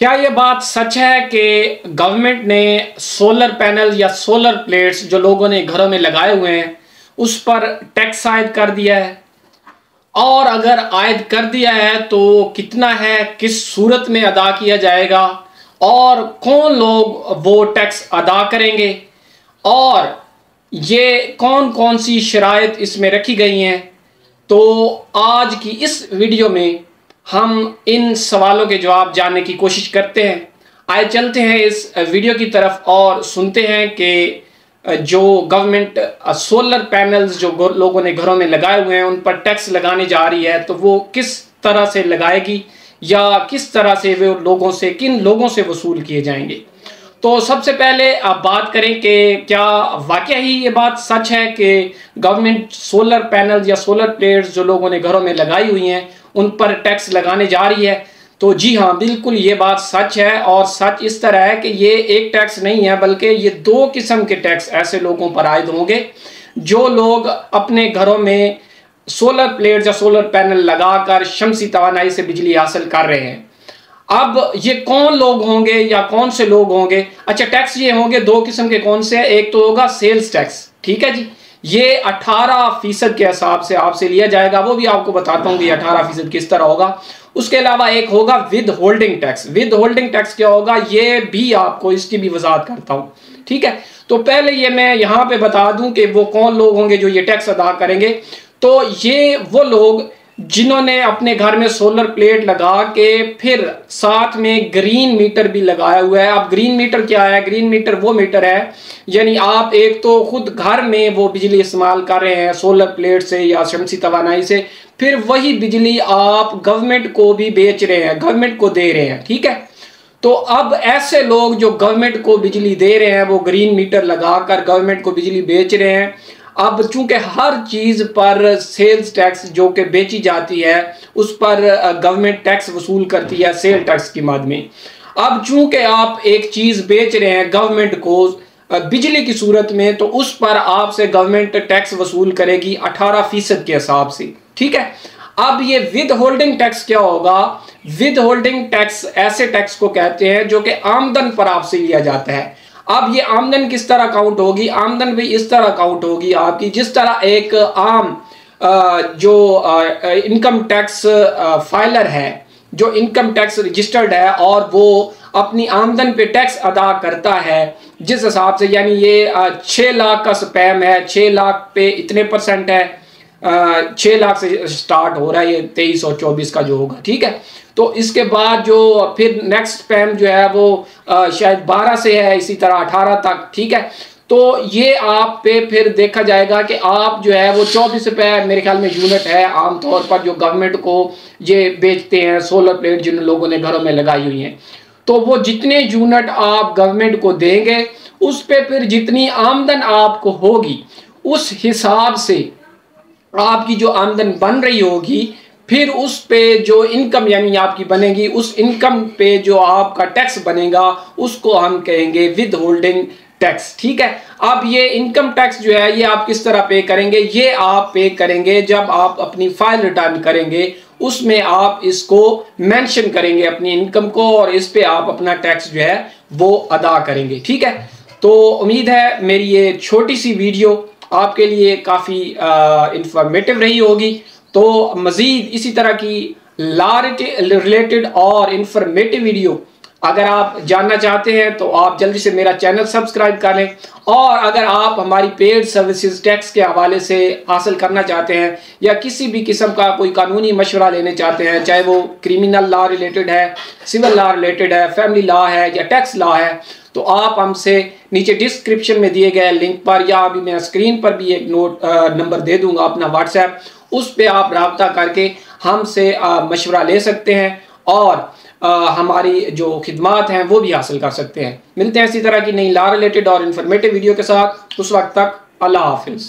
क्या ये बात सच है कि गवर्नमेंट ने सोलर पैनल या सोलर प्लेट्स जो लोगों ने घरों में लगाए हुए हैं उस पर टैक्स आयद कर दिया है? और अगर आयद कर दिया है तो कितना है, किस सूरत में अदा किया जाएगा और कौन लोग वो टैक्स अदा करेंगे और ये कौन कौन सी शराइत इसमें रखी गई हैं? तो आज की इस वीडियो में हम इन सवालों के जवाब जानने की कोशिश करते हैं। आइए चलते हैं इस वीडियो की तरफ और सुनते हैं कि जो गवर्नमेंट सोलर पैनल्स जो लोगों ने घरों में लगाए हुए हैं उन पर टैक्स लगाने जा रही है तो वो किस तरह से लगाएगी या किस तरह से वो लोगों से, किन लोगों से वसूल किए जाएंगे। तो सबसे पहले आप बात करें कि क्या वाकई ही ये बात सच है कि गवर्नमेंट सोलर पैनल या सोलर प्लेट्स जो लोगों ने घरों में लगाई हुई हैं उन पर टैक्स लगाने जा रही है? तो जी हाँ, बिल्कुल ये बात सच है। और सच इस तरह है कि ये एक टैक्स नहीं है बल्कि ये दो किस्म के टैक्स ऐसे लोगों पर आयद होंगे जो लोग अपने घरों में सोलर प्लेट्स या सोलर पैनल लगाकर शमसी तवानाई से बिजली हासिल कर रहे हैं। अब ये कौन लोग होंगे या कौन से लोग होंगे? अच्छा, टैक्स ये होंगे दो किस्म के। कौन से? एक तो होगा सेल्स टैक्स, ठीक है जी, ये 18% के हिसाब से आपसे लिया जाएगा, वो भी आपको बताता हूँ कि 18% किस तरह होगा। उसके अलावा एक होगा with holding tax. With holding tax क्या होगा ये भी आपको इसकी भी वजाहत करता हूँ, ठीक है। तो पहले ये मैं यहाँ पे बता दूं कि वो कौन लोग होंगे जो ये टैक्स अदा करेंगे। तो ये वो लोग जिन्होंने अपने घर में सोलर प्लेट लगा के फिर साथ में ग्रीन मीटर भी लगाया हुआ है। अब ग्रीन मीटर क्या है? ग्रीन मीटर वो मीटर है यानी आप एक तो खुद घर में वो बिजली इस्तेमाल कर रहे हैं सोलर प्लेट से या शमसी तवानाई से, फिर वही बिजली आप गवर्नमेंट को भी बेच रहे हैं, गवर्नमेंट को दे रहे हैं, ठीक है। तो अब ऐसे लोग जो गवर्नमेंट को बिजली दे रहे हैं वो ग्रीन मीटर लगाकर गवर्नमेंट को बिजली बेच रहे हैं। अब चूंकि हर चीज पर सेल्स टैक्स जो कि बेची जाती है उस पर गवर्नमेंट टैक्स वसूल करती है सेल टैक्स की मद में। अब चूंकि आप एक चीज बेच रहे हैं गवर्नमेंट को बिजली की सूरत में तो उस पर आपसे गवर्नमेंट टैक्स वसूल करेगी 18% के हिसाब से, ठीक है। अब ये विद होल्डिंग टैक्स क्या होगा? विद होल्डिंग टैक्स ऐसे टैक्स को कहते हैं जो कि आमदन पर आपसे लिया जाता है। अब ये आमदन किस तरह काउंट होगी? आमदन भी इस तरह काउंट होगी आपकी जिस तरह एक आम जो इनकम टैक्स फाइलर है, जो इनकम टैक्स रजिस्टर्ड है और वो अपनी आमदन पे टैक्स अदा करता है जिस हिसाब से, यानी ये 6 लाख का स्पैम है, 6 लाख पे इतने % है, 6 लाख से स्टार्ट हो रहा है ये 23 और 24 का जो होगा, ठीक है। तो इसके बाद जो फिर नेक्स्ट स्पैम जो है वो शायद 12 से है, इसी तरह 18 तक, ठीक है। तो ये आप पे फिर देखा जाएगा कि आप जो है वो 24 रुपये मेरे ख्याल में यूनिट है आमतौर पर जो गवर्नमेंट को ये बेचते हैं सोलर प्लेट जिन लोगों ने घरों में लगाई हुई हैं। तो वो जितने यूनिट आप गवर्नमेंट को देंगे उस पे फिर जितनी आमदन आपको होगी उस हिसाब से आपकी जो आमदन बन रही होगी फिर उस पे जो इनकम यानी आपकी बनेगी उस इनकम पे जो आपका टैक्स बनेगा उसको हम कहेंगे विद होल्डिंग टैक्स, ठीक है। अब ये इनकम टैक्स जो है ये आप किस तरह पे करेंगे? ये आप पे करेंगे जब आप अपनी फाइल रिटर्न करेंगे, उसमें आप इसको मेंशन करेंगे अपनी इनकम को और इस पे आप अपना टैक्स जो है वो अदा करेंगे, ठीक है। तो उम्मीद है मेरी ये छोटी सी वीडियो आपके लिए काफ़ी इंफॉर्मेटिव रही होगी। तो मज़ीद इसी तरह की लॉ रिलेटेड और इंफॉर्मेटिव वीडियो अगर आप जानना चाहते हैं तो आप जल्दी से मेरा चैनल सब्सक्राइब कर लें। और अगर आप हमारी पेड सर्विसेज टैक्स के हवाले से हासिल करना चाहते हैं या किसी भी किस्म का कोई कानूनी मशवरा लेने चाहते हैं, चाहे वो क्रिमिनल लॉ रिलेटेड है, सिविल लॉ रिलेटेड है, फैमिली लॉ है या टैक्स लॉ है, तो आप हमसे नीचे डिस्क्रिप्शन में दिए गए लिंक पर या अभी मैं स्क्रीन पर भी एक नंबर दे दूंगा अपना व्हाट्सएप, उस पर आप रब्ता करके हमसे मशवरा ले सकते हैं और हमारी जो खिदमात हैं वो भी हासिल कर सकते हैं। मिलते हैं इसी तरह की नई लॉ रिलेटेड और इन्फॉर्मेटिव वीडियो के साथ। उस वक्त तक अल्लाह हाफिज़।